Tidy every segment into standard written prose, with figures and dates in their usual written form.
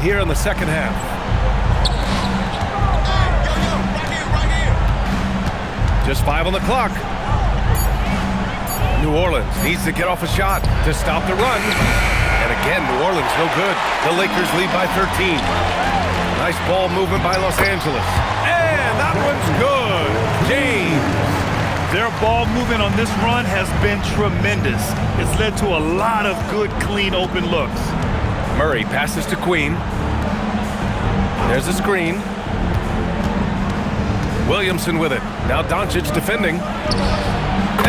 here in the second half. Just 5 on the clock. New Orleans needs to get off a shot to stop the run. And again, New Orleans no good. The Lakers lead by 13. Nice ball movement by Los Angeles. And that one's good. James. Their ball movement on this run has been tremendous. It's led to a lot of good, clean, open looks. Murray passes to Queen. There's a screen. Williamson with it. Now Doncic defending.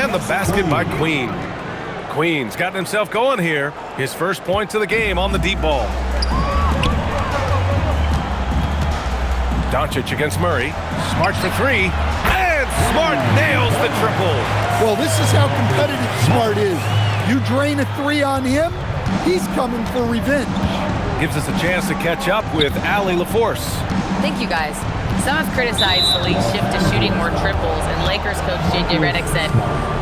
And the basket by Queen. Queen's gotten himself going here. His first points of the game on the deep ball. Doncic against Murray. Smart for 3. And Smart nails the triple. Well, this is how competitive Smart is. You drain a 3 on him, he's coming for revenge. Gives us a chance to catch up with Allie LaForce. Thank you, guys. Some have criticized the league's shift to shooting more triples, and Lakers coach J.J. Redick said,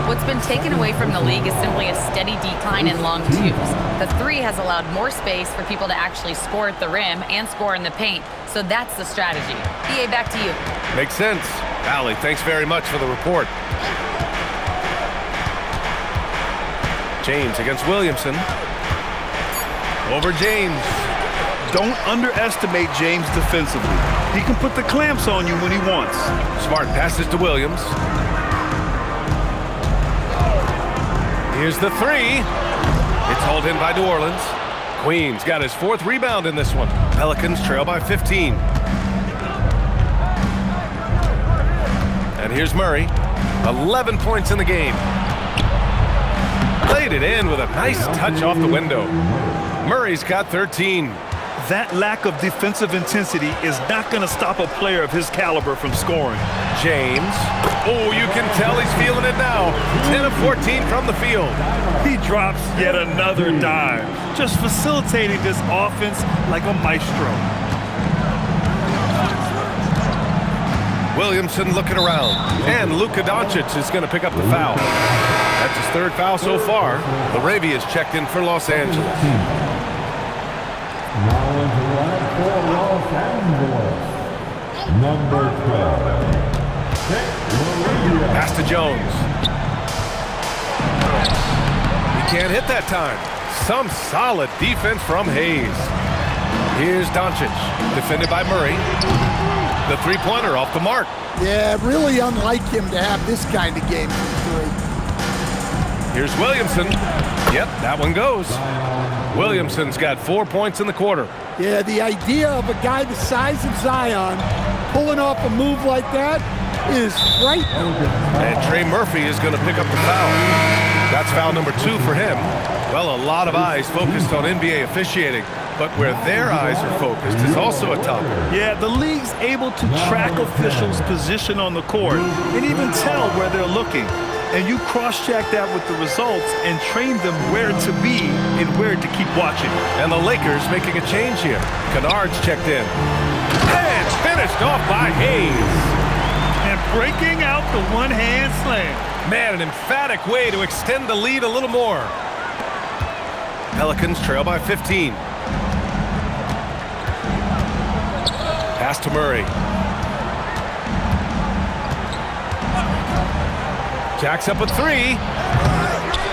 "What's been taken away from the league is simply a steady decline in long twos. The 3 has allowed more space for people to actually score at the rim and score in the paint, so that's the strategy." EA, back to you. Makes sense. Allie, thanks very much for the report. James against Williamson. Over James. Don't underestimate James defensively. He can put the clamps on you when he wants. Smart passes to Williams. Here's the 3. It's hauled in by New Orleans. Queen's got his 4th rebound in this one. Pelicans trail by 15. And here's Murray. 11 points in the game. Played it in with a nice touch off the window. Murray's got 13. That lack of defensive intensity is not going to stop a player of his caliber from scoring. James. Oh, you can tell he's feeling it now. 10 of 14 from the field. He drops yet another dime, just facilitating this offense like a maestro. Williamson looking around. And Luka Doncic is going to pick up the foul. That's his 3rd foul so far. Laravia is checked in for Los Angeles. Now into line for Los Angeles, number 12. Pass to Jones. He can't hit that time. Some solid defense from Hayes. Here's Doncic, defended by Murray. The 3-pointer off the mark. Yeah, really unlike him to have this kind of game from 3. Here's Williamson. Yep, that one goes. Williamson's got 4 points in the quarter. Yeah, the idea of a guy the size of Zion pulling off a move like that is frightening. And Trey Murphy is going to pick up the foul. That's foul number 2 for him. Well, a lot of eyes focused on NBA officiating, but where their eyes are focused is also a topic. Yeah, the league's able to track officials' position on the court and even tell where they're looking. And you cross-check that with the results and train them where to be and where to keep watching. And the Lakers making a change here. Kennard's checked in. And finished off by Hayes. And breaking out the one-hand slam. Man, an emphatic way to extend the lead a little more. Pelicans trail by 15. Pass to Murray. Jacks up a 3.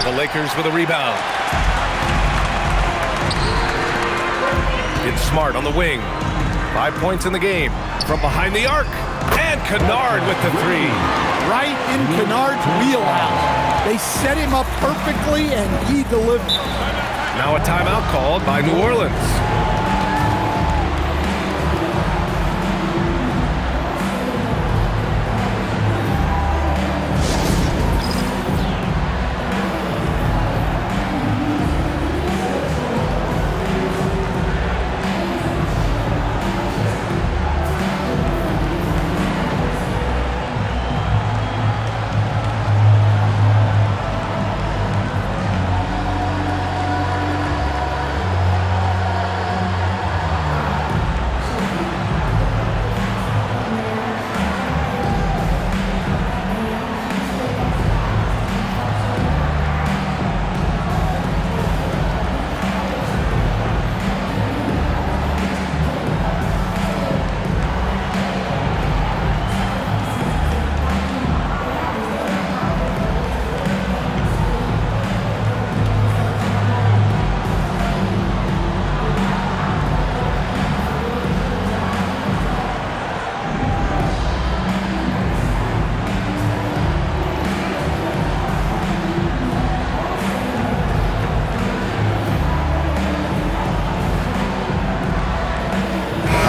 The Lakers with a rebound. It's Smart on the wing. 5 points in the game. From behind the arc. And Kennard with the 3. Right in Kennard's wheelhouse. They set him up perfectly, and he delivered. Now a timeout called by New Orleans.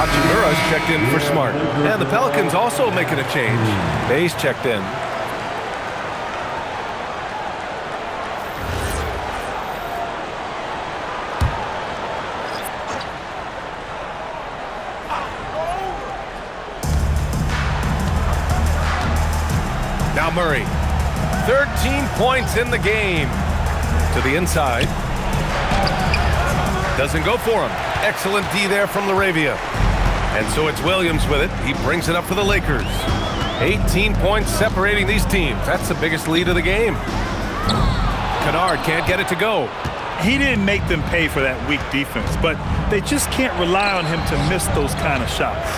Hachimura's checked in for Smart. And the Pelicans also making a change. Bay's checked in. Now Murray. 13 points in the game. To the inside. Doesn't go for him. Excellent D there from Laravia. And so it's Williams with it. He brings it up for the Lakers. 18 points separating these teams. That's the biggest lead of the game. Kennard can't get it to go. He didn't make them pay for that weak defense, but they just can't rely on him to miss those kind of shots.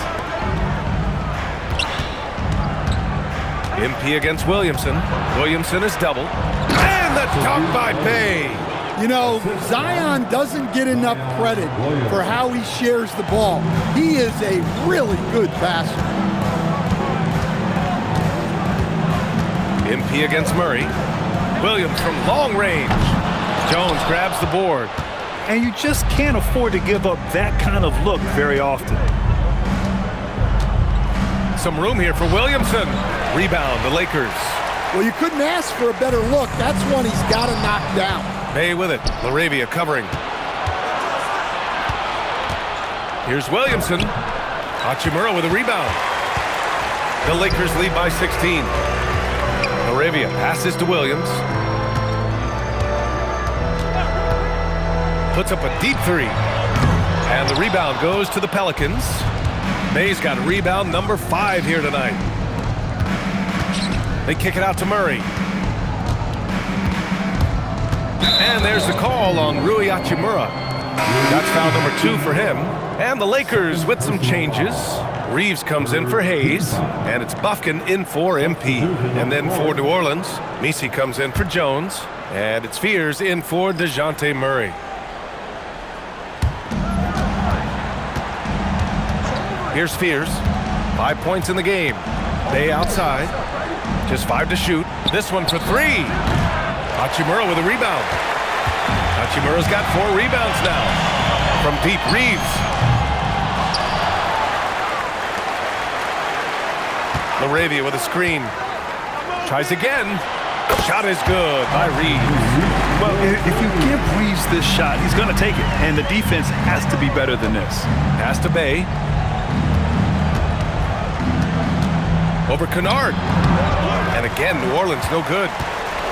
MP against Williamson. Williamson is doubled. And the dunk by Bay. You know, Zion doesn't get enough credit for how he shares the ball. He is a really good passer. MP against Murray. Williams from long range. Jones grabs the board. And you just can't afford to give up that kind of look very often. Some room here for Williamson. Rebound, the Lakers. Well, you couldn't ask for a better look. That's one he's got to knock down. Bay with it. Laravia covering. Here's Williamson. Hachimura with a rebound. The Lakers lead by 16. Laravia passes to Williams. Puts up a deep three. And the rebound goes to the Pelicans. Bay's got rebound number 5 here tonight. They kick it out to Murray. And there's the call on Rui Hachimura. That's foul number 2 for him. And the Lakers with some changes. Reeves comes in for Hayes. And it's Bufkin in for MP. And then for New Orleans, Misi comes in for Jones. And it's Fears in for DeJounte Murray. Here's Fears. 5 points in the game. Bay outside. Just 5 to shoot. This one for 3. Hachimura with a rebound. Hachimura's got 4 rebounds now. From deep, Reeves. Laravia with a screen. Tries again. Shot is good by Reeves. Well, if you give Reeves this shot, he's going to take it. And the defense has to be better than this. Pass to Bay. Over Kennard. And again, New Orleans no good.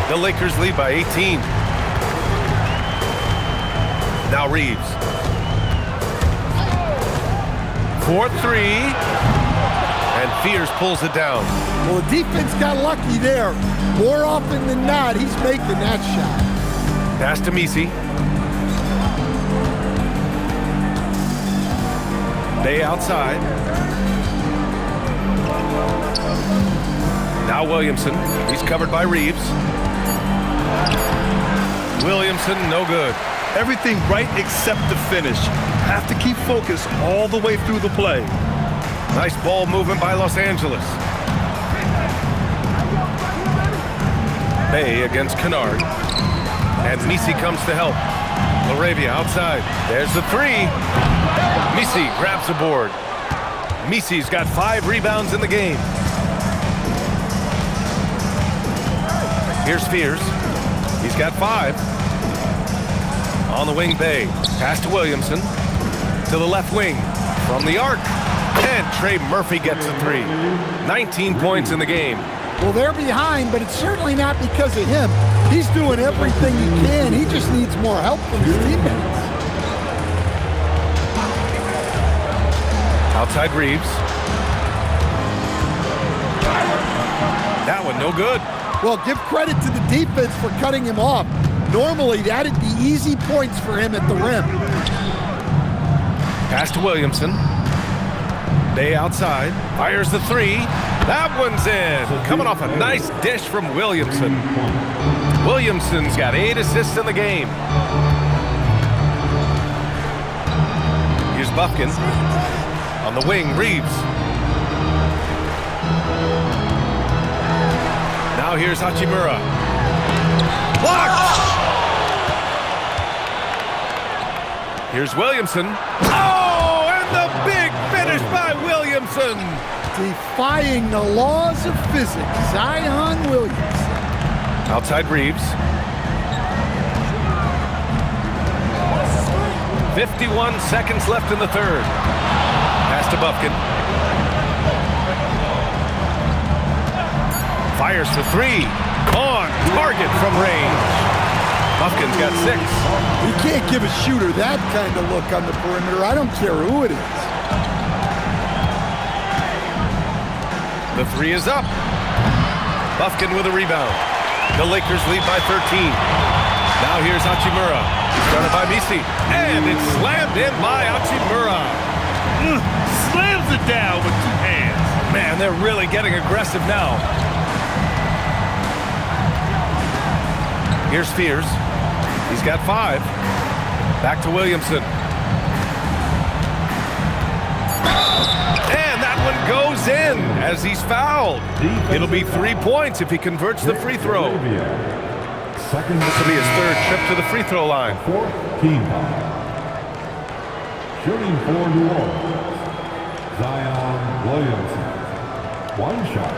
The Lakers lead by 18. Now Reeves. 4-3. And Fears pulls it down. Well, the defense got lucky there. More often than not, he's making that shot. Pass to Misi. Bay outside. Now Williamson. He's covered by Reeves. Williamson, no good. Everything right except the finish. Have to keep focus all the way through the play. Nice ball movement by Los Angeles. Bay against Kennard. And Misi comes to help. Laravia outside. There's the 3. Misi grabs the board. Misi's got 5 rebounds in the game. Here's Fears. He's got 5. On the wing, Bay. Pass to Williamson. To the left wing. From the arc. And Trey Murphy gets a 3. 19 points in the game. Well, they're behind, but it's certainly not because of him. He's doing everything he can. He just needs more help from his teammates. Outside Reeves. That one no good. Well, give credit to the defense for cutting him off. Normally, that'd be easy points for him at the rim. Pass to Williamson. Bay outside. Fires the 3. That one's in. Coming off a nice dish from Williamson. Williamson's got 8 assists in the game. Here's Bufkin. On the wing, Reeves. Now here's Hachimura. Blocked! Here's Williamson. Oh, and the big finish Defying the laws of physics, Zion Williamson. Outside Reeves. 51 seconds left in the third. Pass to Buffkin. Fires for three. On target from range. Buffkin's got 6. You can't give a shooter that kind of look on the perimeter. I don't care who it is. The 3 is up. Buffkin with a rebound. The Lakers lead by 13. Now here's Hachimura. Started by Misi. And it's slammed in by Hachimura. Slams it down with 2 hands. Man, they're really getting aggressive now. Here's Fears. He's got 5. Back to Williamson. And that one goes in as he's fouled. It'll be 3 points if he converts the free throw. Second. This will be his 3rd trip to the free throw line. 4th team foul. Shooting for New Orleans, Zion Williamson. 1 shot.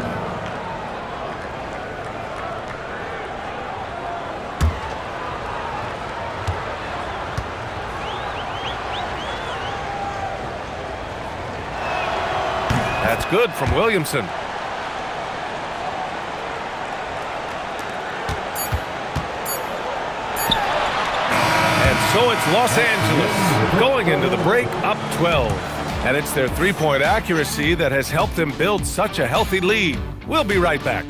That's good from Williamson. And so it's Los Angeles going into the break up 12. And it's their three-point accuracy that has helped them build such a healthy lead. We'll be right back.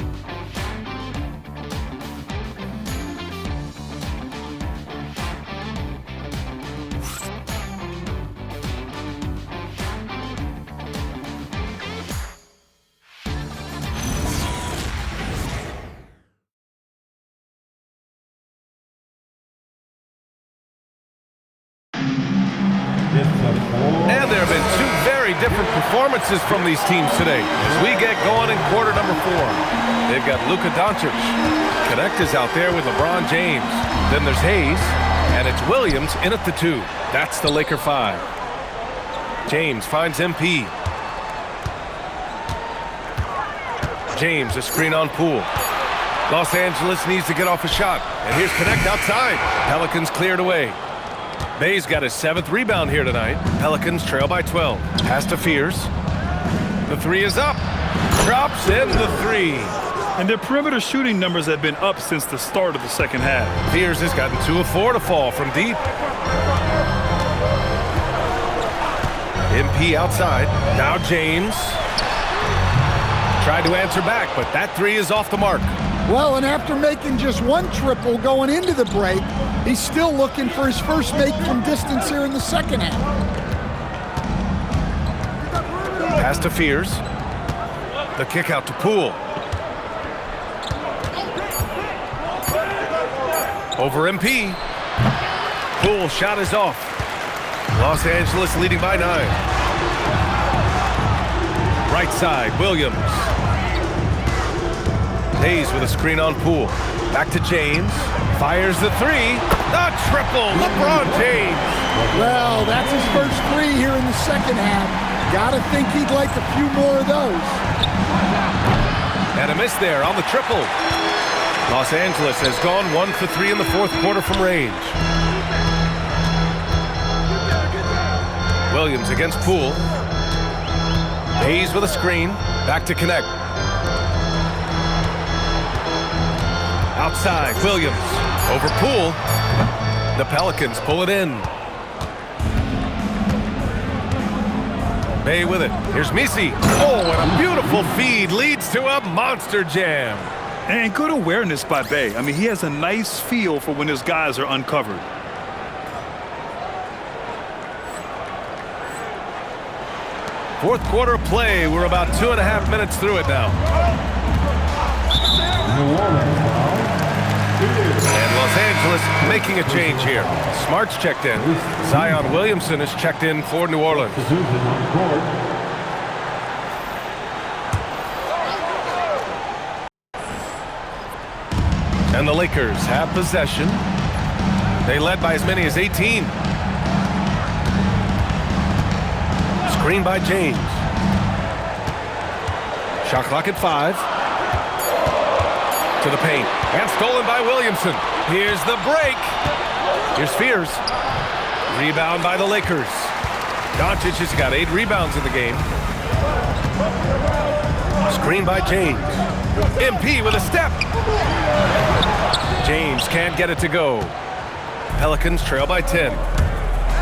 And there have been 2 very different performances from these teams today as we get going in quarter number 4. They've got Luka Doncic. Connect is out there with LeBron James. Then there's Hayes, and it's Williams in at the 2. That's the Laker 5. James finds MP. James, a screen on Poole. Los Angeles needs to get off a shot, and here's Connect outside. Pelicans cleared away. Bay's got his 7th rebound here tonight. Pelicans trail by 12. Pass to Fears. The 3 is up. Drops in the 3. And their perimeter shooting numbers have been up since the start of the second half. Fears has gotten 2 of 4 to fall from deep. MP outside. Now James. Tried to answer back, but that 3 is off the mark. Well, and after making just 1 triple going into the break, he's still looking for his first make from distance here in the second half. Pass to Fears. The kick out to Poole. Over MP. Poole shot is off. Los Angeles leading by 9. Right side, Williams. Hayes with a screen on Poole. Back to James. Fires the 3. The triple. LeBron James. Well, that's his first 3 here in the second half. Gotta think he'd like a few more of those. And a miss there on the triple. Los Angeles has gone 1 for 3 in the 4th quarter from range. Williams against Poole. Hayes with a screen. Back to Connect. Outside, Williams. Over Poole. The Pelicans pull it in. Bay with it. Here's Misi. Oh, and a beautiful feed leads to a monster jam. And good awareness by Bay. I mean, he has a nice feel for when his guys are uncovered. Fourth quarter play. We're about 2.5 minutes through it now. And Los Angeles making a change here. Smart's checked in. Zion Williamson is checked in for New Orleans. And the Lakers have possession. They led by as many as 18. Screen by James. Shot clock at 5. To the paint. And stolen by Williamson. Here's the break. Here's Fears. Rebound by the Lakers. Doncic has got 8 rebounds in the game. Screen by James. MP with a step. James can't get it to go. Pelicans trail by 10.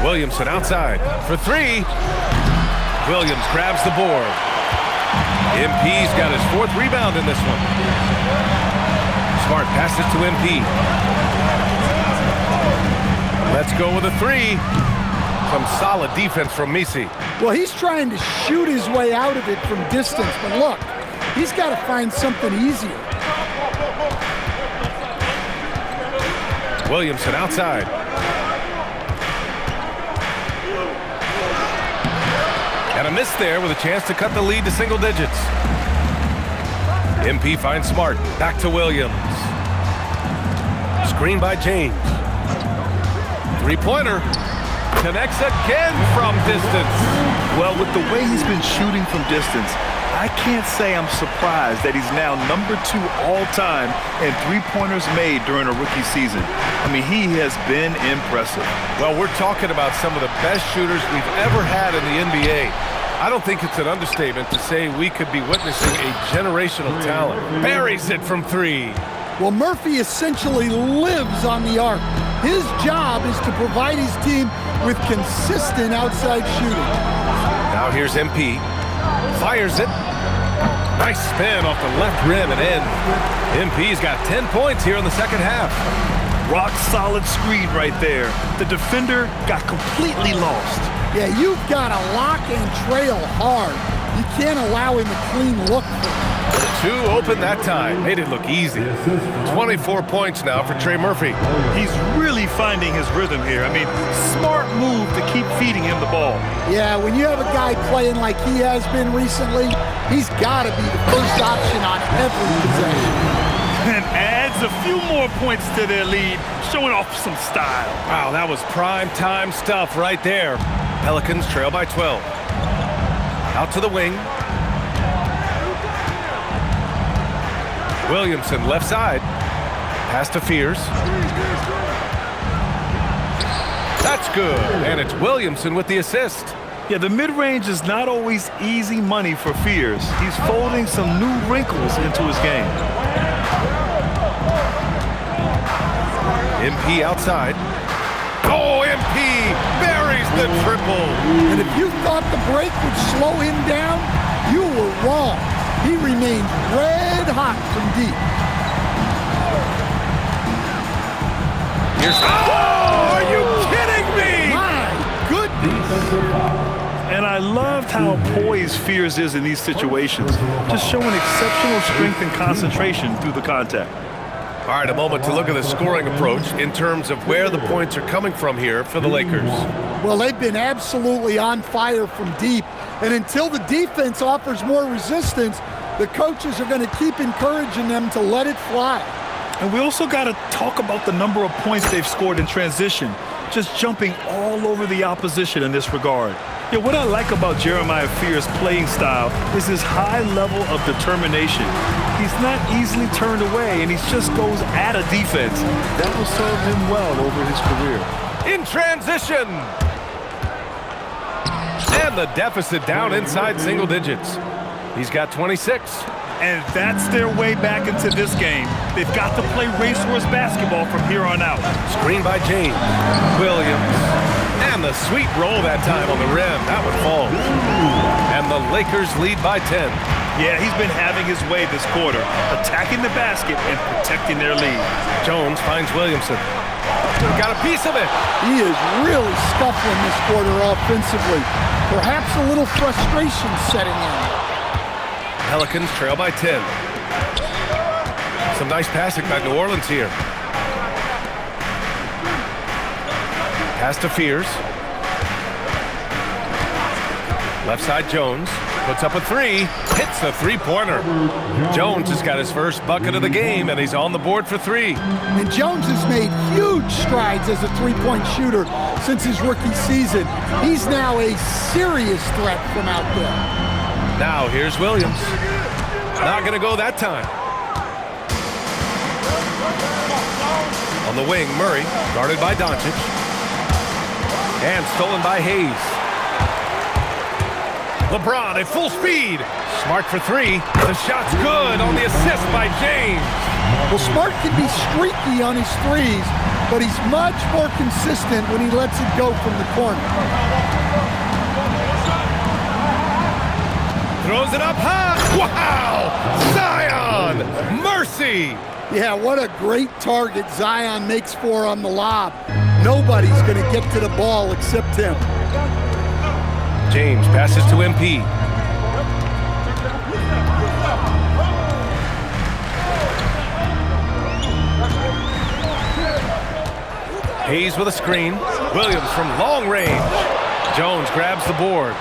Williamson outside for 3. Williams grabs the board. MP's got his 4th rebound in this one. Smart passes to MP. Let's go with a 3. Some solid defense from Misi. Well, he's trying to shoot his way out of it from distance, but look, he's got to find something easier. Williamson outside. And a miss there with a chance to cut the lead to single digits. MP finds Smart. Back to Williams. Screen by James. 3-pointer. Connects again from distance. Well, with the way he's been shooting from distance, I can't say I'm surprised that he's now number 2 all-time in 3-pointers made during a rookie season. I mean, he has been impressive. Well, we're talking about some of the best shooters we've ever had in the NBA. I don't think it's an understatement to say we could be witnessing a generational talent. Buries it from 3. Well, Murphy essentially lives on the arc. His job is to provide his team with consistent outside shooting. Now here's MP. Fires it. Nice spin off the left rim and in. MP's got 10 points here in the second half. Rock solid screen right there. The defender got completely lost. Yeah, you've got to lock and trail hard. You can't allow him a clean look for him. 2 open that time. Made it look easy. 24 points now for Trey Murphy. He's really finding his rhythm here. I mean, smart move to keep feeding him the ball. Yeah, when you have a guy playing like he has been recently, he's got to be the first option on every possession. And adds a few more points to their lead, showing off some style. Wow, that was prime time stuff right there. Pelicans trail by 12. Out to the wing. Williamson left side. Pass to Fears. That's good. And it's Williamson with the assist. Yeah, the mid-range is not always easy money for Fears. He's folding some new wrinkles into his game. MP outside. Oh, MP buries the triple. And if you thought the break would slow him down, you were wrong. He remained red hot from deep. Here's... Oh, are you kidding me? My goodness. And I loved how poised Fears is in these situations, just showing exceptional strength and concentration through the contact. All right, a moment to look at the scoring approach in terms of where the points are coming from here for the Lakers. Well, they've been absolutely on fire from deep. And until the defense offers more resistance, the coaches are going to keep encouraging them to let it fly. And we also got to talk about the number of points they've scored in transition, just jumping all over the opposition in this regard. Yeah, what I like about Jeremiah Fears' playing style is his high level of determination. He's not easily turned away, and he just goes at a defense. That will serve him well over his career. In transition. And the deficit down inside single digits. He's got 26. And that's their way back into this game. They've got to play racehorse basketball from here on out. Screen by James. Williams. And the sweet roll that time on the rim. That one falls. And the Lakers lead by 10. Yeah, he's been having his way this quarter, attacking the basket and protecting their lead. Jones finds Williamson. Got a piece of it. He is really scuffling this quarter offensively. Perhaps a little frustration setting in. Pelicans trail by 10. Some nice passing by New Orleans here. Pass to Fears. Left side Jones. Puts up a 3. Hits the 3-pointer. Jones has got his first bucket of the game, and he's on the board for 3. And Jones has made huge strides as a three-point shooter since his rookie season. He's now a serious threat from out there. Now here's Williams. Not going to go that time. On the wing, Murray, guarded by Doncic. And stolen by Hayes. LeBron at full speed. Smart for three. The shot's good on the assist by James. Well, Smart can be streaky on his threes, but he's much more consistent when he lets it go from the corner. Throws it up high. Wow! Zion! Mercy! Yeah, what a great target Zion makes for on the lob. Nobody's going to get to the ball except him. James passes to MP. Hayes with a screen. Williams from long range. Jones grabs the board.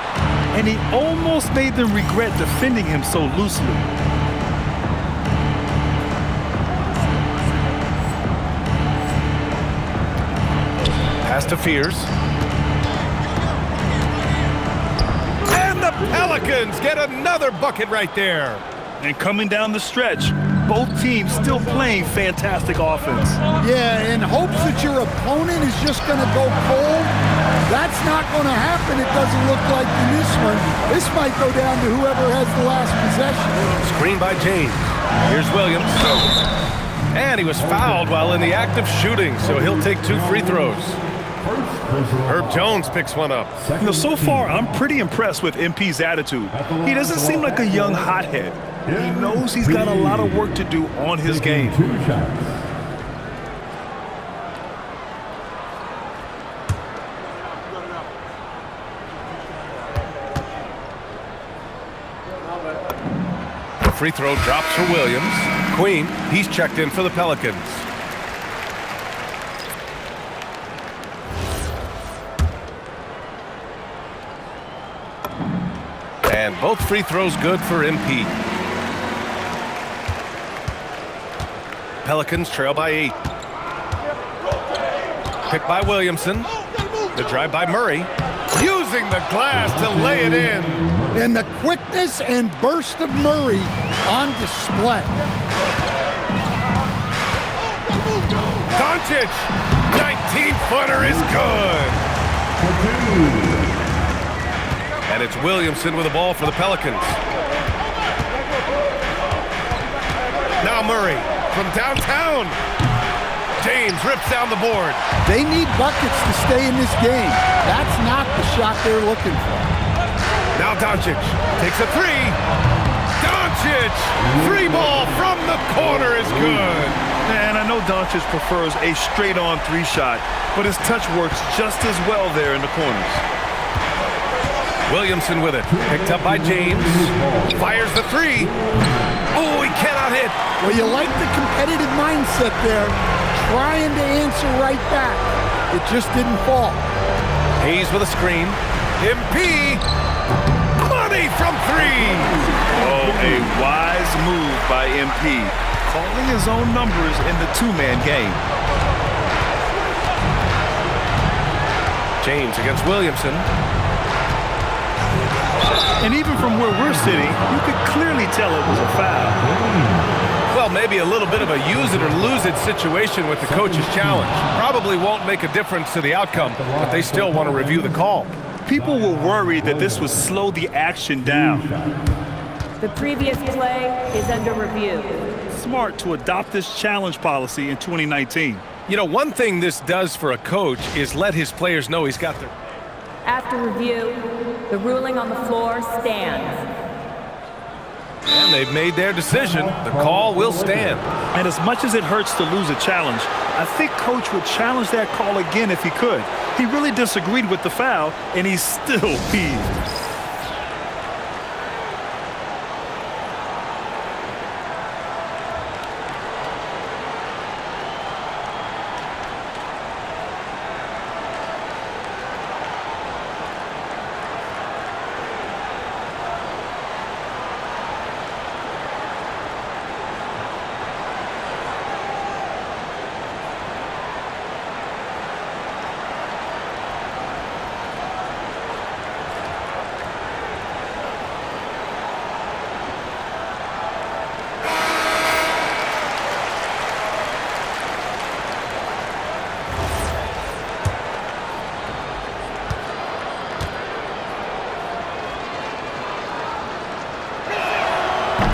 And he almost made them regret defending him so loosely. Pass to Fears. And the Pelicans get another bucket right there. And coming down the stretch, both teams still playing fantastic offense. Yeah, in hopes that your opponent is just going to go cold. That's not going to happen, it doesn't look like in this one. This might go down to whoever has the last possession. Screen by James. Here's Williams. And he was fouled while in the act of shooting, so he'll take 2 free throws. Herb Jones picks one up. You know, so far, I'm pretty impressed with MP's attitude. He doesn't seem like a young hothead. He knows he's got a lot of work to do on his game. The free throw drops for Williams. Queen, he's checked in for the Pelicans. And both free throws good for MP. Pelicans trail by 8. Picked by Williamson. The drive by Murray. Using the glass to lay it in. And the quickness and burst of Murray on display. Doncic. 19-footer is good. And it's Williamson with the ball for the Pelicans. Now Murray from downtown. James rips down the board. They need buckets to stay in this game. That's not the shot they're looking for. Now Doncic takes a three. Doncic! Three ball from the corner is good. And I know Doncic prefers a straight-on 3 shot, but his touch works just as well there in the corners. Williamson with it. Picked up by James. Fires the three. Oh, he cannot hit. Well, you like the competitive mindset there, trying to answer right back. It just didn't fall. Hayes with a screen. MP. Money from 3. Oh, a wise move by MP, calling his own numbers in the 2-man game. James against Williamson. And even from where we're sitting, you could clearly tell it was a foul. Well, maybe a little bit of a use it or lose it situation with the coach's challenge. Probably won't make a difference to the outcome, but they still want to review the call. People were worried that this would slow the action down. The previous play is under review. Smart to adopt this challenge policy in 2019. You know, one thing this does for a coach is let his players know he's got their... After review, the ruling on the floor stands. And they've made their decision. The call will stand. And as much as it hurts to lose a challenge, I think Coach would challenge that call again if he could. He really disagreed with the foul, and he's still peeved.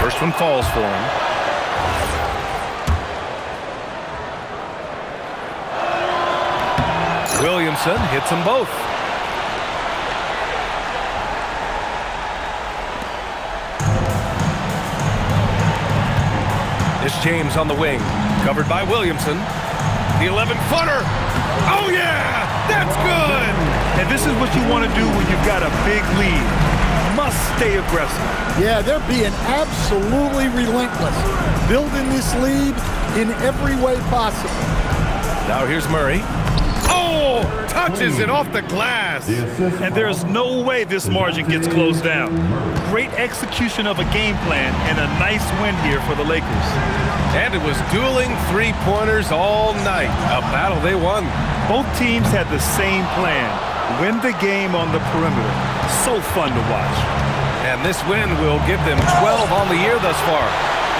First one falls for him. Williamson hits them both. It's James on the wing, covered by Williamson. The 11-footer. Oh, yeah! That's good! And this is what you want to do when you've got a big lead. Must stay aggressive. Yeah, they're being absolutely relentless, building this lead in every way possible. Now here's Murray. Oh, touches it off the glass. And there's no way this margin gets closed down. Great execution of a game plan and a nice win here for the Lakers. And it was dueling three-pointers all night. A battle they won. Both teams had the same plan. Win the game on the perimeter. So fun to watch. And this win will give them 12 on the year thus far.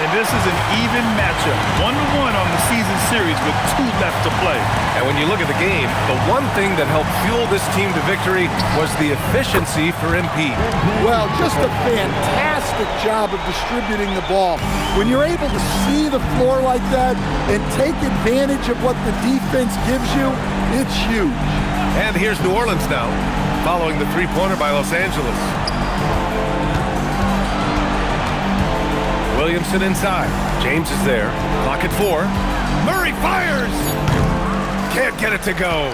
And this is an even matchup. 1-1 on the season series with 2 left to play. And when you look at the game, the one thing that helped fuel this team to victory was the efficiency for MP. Well, just a fantastic job of distributing the ball. When you're able to see the floor like that and take advantage of what the defense gives you, it's huge. And here's New Orleans now, following the three-pointer by Los Angeles. Williamson inside. James is there. Clock at 4. Murray fires! Can't get it to go.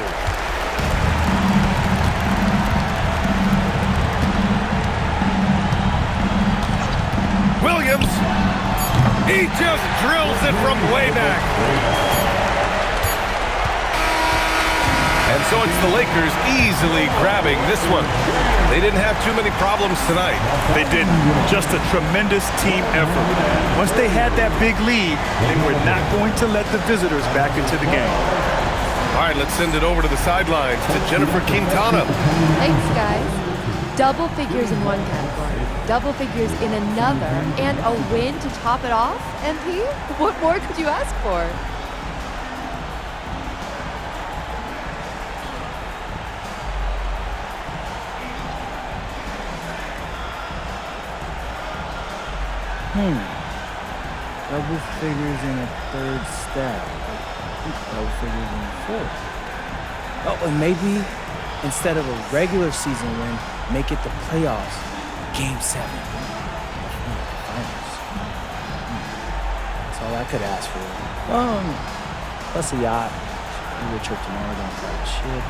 Williams! He just drills it from way back. And so it's the Lakers easily grabbing this one. They didn't have too many problems tonight. They didn't. Just a tremendous team effort. Once they had that big lead, they were not going to let the visitors back into the game. All right, let's send it over to the sidelines to Jennifer Quintana. Thanks, guys. Double figures in one category, double figures in another, and a win to top it off, MP? What more could you ask for? Double figures in a third step. Double figures in a fourth. Oh, and maybe instead of a regular season win, make it the playoffs. Game 7. Finals. That's all I could ask for. Plus a yacht. Maybe a trip tomorrow down private ship.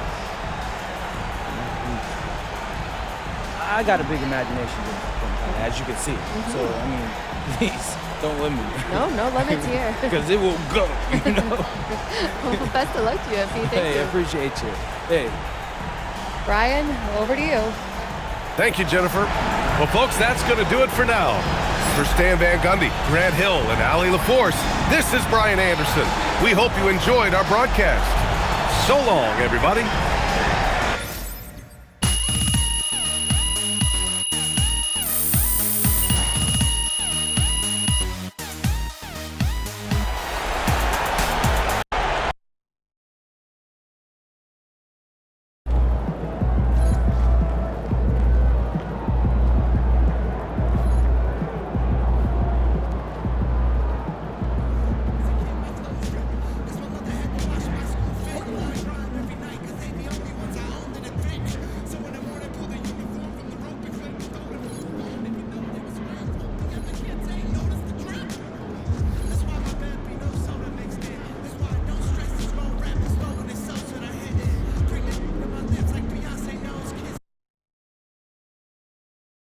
I got a big imagination, as you can see. So, I mean, please, don't limit me. No limits here. Because it will go, you know? Well, best of luck to you, MP. Thank you. Hey, I appreciate you. Hey. Brian, over to you. Thank you, Jennifer. Well, folks, that's going to do it for now. For Stan Van Gundy, Grant Hill, and Allie LaForce, this is Brian Anderson. We hope you enjoyed our broadcast. So long, everybody.